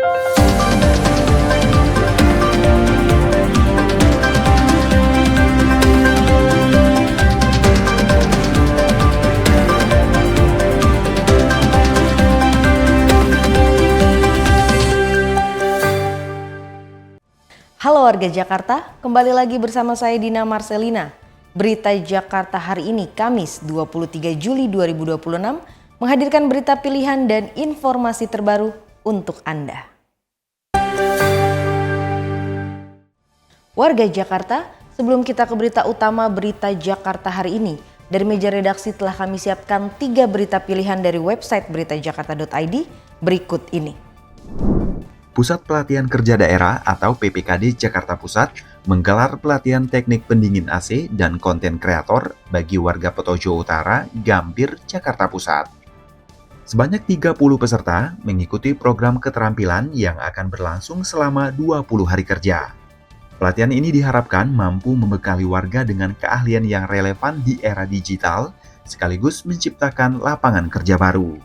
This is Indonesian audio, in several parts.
Halo warga Jakarta, kembali lagi bersama saya Dina Marcelina. Berita Jakarta hari ini, Kamis 23 Juli 2026, menghadirkan berita pilihan dan informasi terbaru untuk Anda. Warga Jakarta, sebelum kita ke berita utama berita Jakarta hari ini, dari meja redaksi telah kami siapkan 3 berita pilihan dari website beritajakarta.id berikut ini. Pusat Pelatihan Kerja Daerah atau PPKD Jakarta Pusat menggelar pelatihan teknik pendingin AC dan konten kreator bagi warga Petojo Utara, Gambir, Jakarta Pusat. Sebanyak 30 peserta mengikuti program keterampilan yang akan berlangsung selama 20 hari kerja. Pelatihan ini diharapkan mampu membekali warga dengan keahlian yang relevan di era digital, sekaligus menciptakan lapangan kerja baru.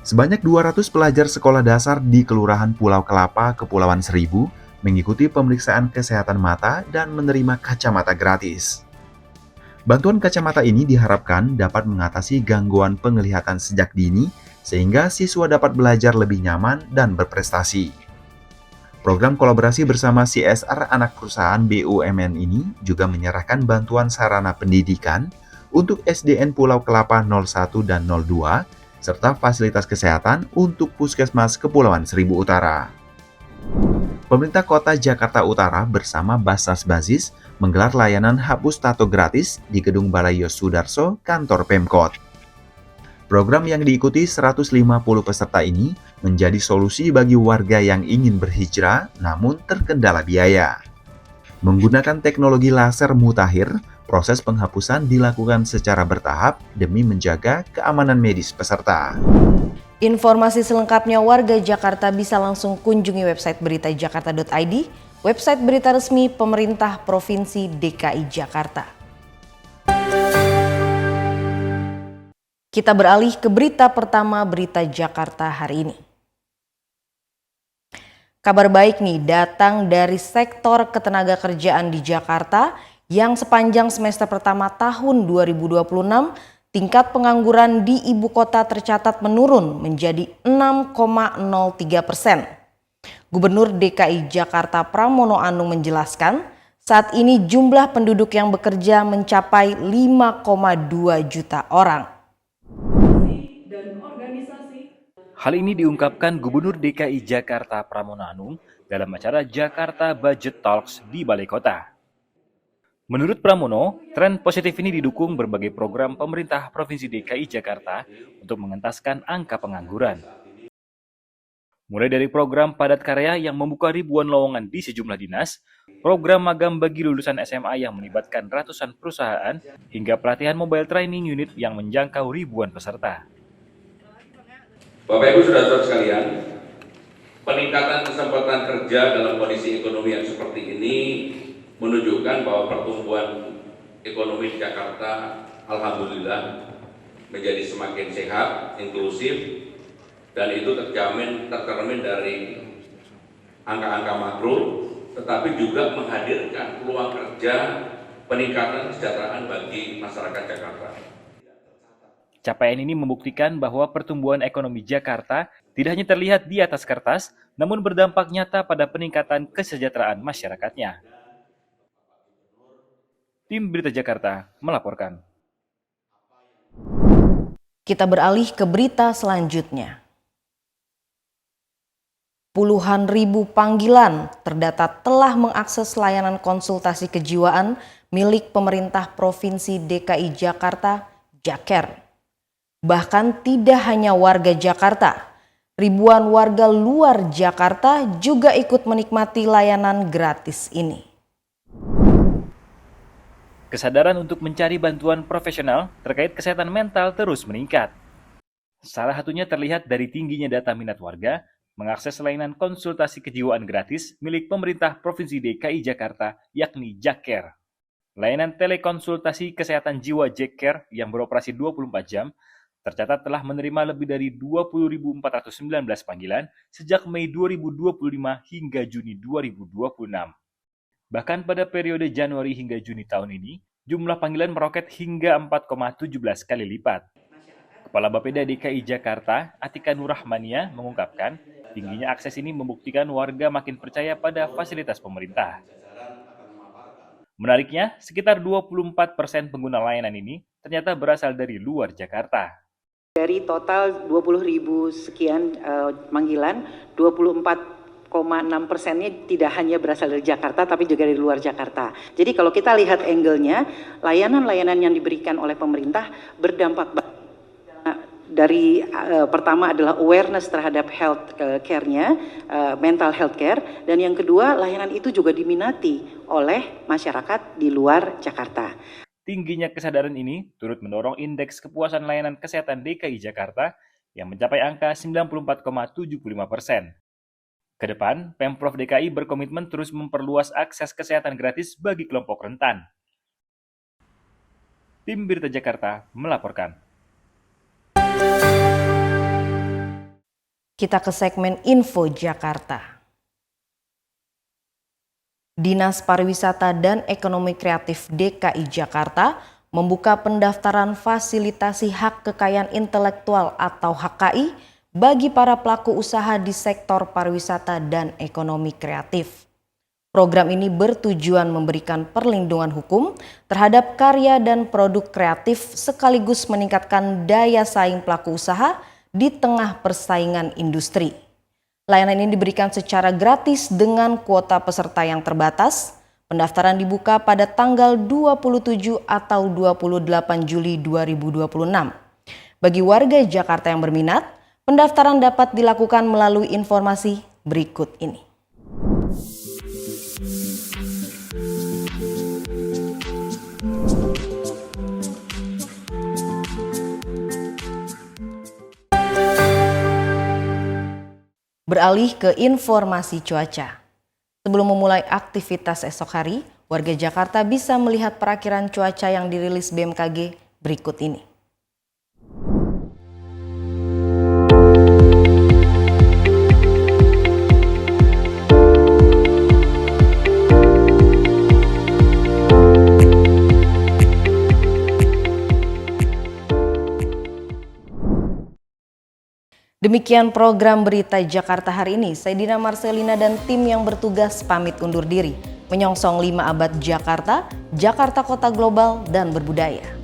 Sebanyak 200 pelajar sekolah dasar di Kelurahan Pulau Kelapa, Kepulauan Seribu mengikuti pemeriksaan kesehatan mata dan menerima kacamata gratis. Bantuan kacamata ini diharapkan dapat mengatasi gangguan penglihatan sejak dini sehingga siswa dapat belajar lebih nyaman dan berprestasi. Program kolaborasi bersama CSR anak perusahaan BUMN ini juga menyerahkan bantuan sarana pendidikan untuk SDN Pulau Kelapa 01 dan 02 serta fasilitas kesehatan untuk Puskesmas Kepulauan Seribu Utara. Pemerintah Kota Jakarta Utara bersama Basnas Basis menggelar layanan hapus tato gratis di Gedung Balai Yos Sudarso, kantor Pemkot. Program yang diikuti 150 peserta ini menjadi solusi bagi warga yang ingin berhijrah namun terkendala biaya. Menggunakan teknologi laser mutakhir, proses penghapusan dilakukan secara bertahap demi menjaga keamanan medis peserta. Informasi selengkapnya warga Jakarta bisa langsung kunjungi website beritajakarta.id, website berita resmi pemerintah Provinsi DKI Jakarta. Kita beralih ke berita pertama berita Jakarta hari ini. Kabar baik nih datang dari sektor ketenagakerjaan di Jakarta yang sepanjang semester pertama tahun 2026 tingkat pengangguran di ibu kota tercatat menurun menjadi 6,03%. Gubernur DKI Jakarta Pramono Anung menjelaskan saat ini jumlah penduduk yang bekerja mencapai 5,2 juta orang. Hal ini diungkapkan Gubernur DKI Jakarta Pramono Anung dalam acara Jakarta Budget Talks di Balai Kota. Menurut Pramono, tren positif ini didukung berbagai program pemerintah Provinsi DKI Jakarta untuk mengentaskan angka pengangguran. Mulai dari program padat karya yang membuka ribuan lowongan di sejumlah dinas, program magang bagi lulusan SMA yang melibatkan ratusan perusahaan, hingga pelatihan mobile training unit yang menjangkau ribuan peserta. Bapak Ibu Saudara-saudara sekalian, peningkatan kesempatan kerja dalam kondisi ekonomi yang seperti ini menunjukkan bahwa pertumbuhan ekonomi di Jakarta alhamdulillah menjadi semakin sehat, inklusif, dan itu tercermin dari angka-angka makro, tetapi juga menghadirkan peluang kerja, peningkatan kesejahteraan bagi masyarakat Jakarta. Capaian ini membuktikan bahwa pertumbuhan ekonomi Jakarta tidak hanya terlihat di atas kertas, namun berdampak nyata pada peningkatan kesejahteraan masyarakatnya. Tim Berita Jakarta melaporkan. Kita beralih ke berita selanjutnya. Puluhan ribu panggilan terdata telah mengakses layanan konsultasi kejiwaan milik pemerintah Provinsi DKI Jakarta, Jaker. Bahkan tidak hanya warga Jakarta, ribuan warga luar Jakarta juga ikut menikmati layanan gratis ini. Kesadaran untuk mencari bantuan profesional terkait kesehatan mental terus meningkat. Salah satunya terlihat dari tingginya data minat warga mengakses layanan konsultasi kejiwaan gratis milik pemerintah Provinsi DKI Jakarta, yakni Jaker. Layanan telekonsultasi kesehatan jiwa Jaker yang beroperasi 24 jam tercatat telah menerima lebih dari 20.419 panggilan sejak Mei 2025 hingga Juni 2026. Bahkan pada periode Januari hingga Juni tahun ini, jumlah panggilan meroket hingga 4,17 kali lipat. Kepala Bapeda DKI Jakarta, Atika Nurrahmania, mengungkapkan, tingginya akses ini membuktikan warga makin percaya pada fasilitas pemerintah. Menariknya, sekitar 24% pengguna layanan ini ternyata berasal dari luar Jakarta. Dari total 20.000 sekian panggilan, 24,6%-nya tidak hanya berasal dari Jakarta, tapi juga dari luar Jakarta. Jadi kalau kita lihat angle-nya, layanan-layanan yang diberikan oleh pemerintah berdampak dari pertama adalah awareness terhadap health care-nya, mental health care, dan yang kedua layanan itu juga diminati oleh masyarakat di luar Jakarta. Tingginya kesadaran ini turut mendorong indeks kepuasan layanan kesehatan DKI Jakarta yang mencapai angka 94,75%. Kedepan, Pemprov DKI berkomitmen terus memperluas akses kesehatan gratis bagi kelompok rentan. Tim Berita Jakarta melaporkan. Kita ke segmen Info Jakarta. Dinas Pariwisata dan Ekonomi Kreatif DKI Jakarta membuka pendaftaran fasilitasi hak kekayaan intelektual atau HKI bagi para pelaku usaha di sektor pariwisata dan ekonomi kreatif. Program ini bertujuan memberikan perlindungan hukum terhadap karya dan produk kreatif sekaligus meningkatkan daya saing pelaku usaha di tengah persaingan industri. Layanan ini diberikan secara gratis dengan kuota peserta yang terbatas. Pendaftaran dibuka pada tanggal 27 atau 28 Juli 2026. Bagi warga Jakarta yang berminat, pendaftaran dapat dilakukan melalui informasi berikut ini. Beralih ke informasi cuaca. Sebelum memulai aktivitas esok hari, warga Jakarta bisa melihat perakiran cuaca yang dirilis BMKG berikut ini. Demikian program Berita Jakarta hari ini. Saya Dina Marcelina dan tim yang bertugas pamit undur diri. Menyongsong 5 abad Jakarta, Jakarta Kota Global dan Berbudaya.